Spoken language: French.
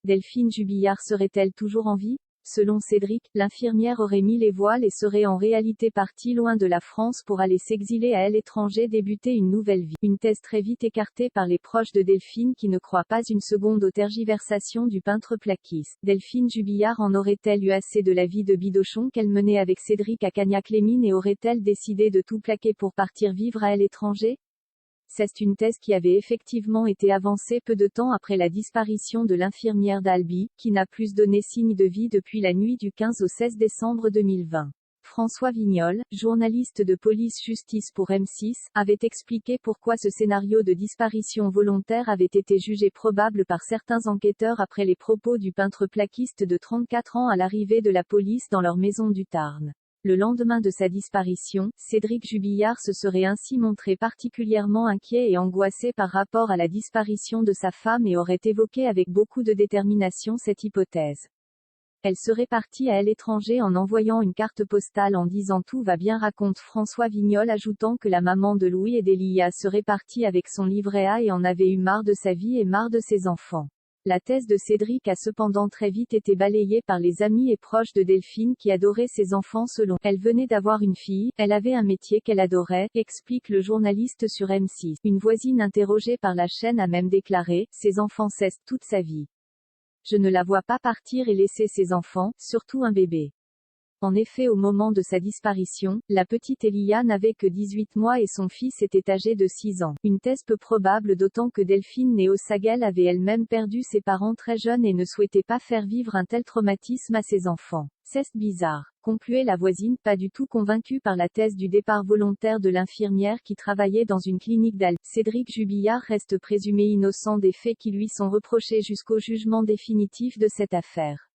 Delphine Jubillard serait-elle toujours en vie? Selon Cédric, l'infirmière aurait mis les voiles et serait en réalité partie loin de la France pour aller s'exiler à l'étranger, débuter une nouvelle vie. Une thèse très vite écartée par les proches de Delphine qui ne croient pas une seconde aux tergiversations du peintre plaquiste. Delphine Jubillard en aurait-elle eu assez de la vie de bidochon qu'elle menait avec Cédric à Cagnac-les-Mines et aurait-elle décidé de tout plaquer pour partir vivre à l'étranger? C'est une thèse qui avait effectivement été avancée peu de temps après la disparition de l'infirmière d'Albi, qui n'a plus donné signe de vie depuis la nuit du 15 au 16 décembre 2020. François Vignol, journaliste de police-justice pour M6, avait expliqué pourquoi ce scénario de disparition volontaire avait été jugé probable par certains enquêteurs après les propos du peintre plaquiste de 34 ans à l'arrivée de la police dans leur maison du Tarn. Le lendemain de sa disparition, Cédric Jubillard se serait ainsi montré particulièrement inquiet et angoissé par rapport à la disparition de sa femme et aurait évoqué avec beaucoup de détermination cette hypothèse. Elle serait partie à l'étranger en envoyant une carte postale en disant tout va bien, raconte François Vignol, ajoutant que la maman de Louis et d'Elia serait partie avec son livret A et en avait eu marre de sa vie et marre de ses enfants. La thèse de Cédric a cependant très vite été balayée par les amis et proches de Delphine qui adoraient ses enfants selon. Elle venait d'avoir une fille, elle avait un métier qu'elle adorait, explique le journaliste sur M6. Une voisine interrogée par la chaîne a même déclaré, ses enfants cessent toute sa vie. Je ne la vois pas partir et laisser ses enfants, surtout un bébé. En effet, au moment de sa disparition, la petite Elia n'avait que 18 mois et son fils était âgé de 6 ans. Une thèse peu probable d'autant que Delphine Néo-Saguel avait elle-même perdu ses parents très jeunes et ne souhaitait pas faire vivre un tel traumatisme à ses enfants. C'est bizarre, concluait la voisine, pas du tout convaincue par la thèse du départ volontaire de l'infirmière qui travaillait dans une clinique d'Albi. Cédric Jubillard reste présumé innocent des faits qui lui sont reprochés jusqu'au jugement définitif de cette affaire.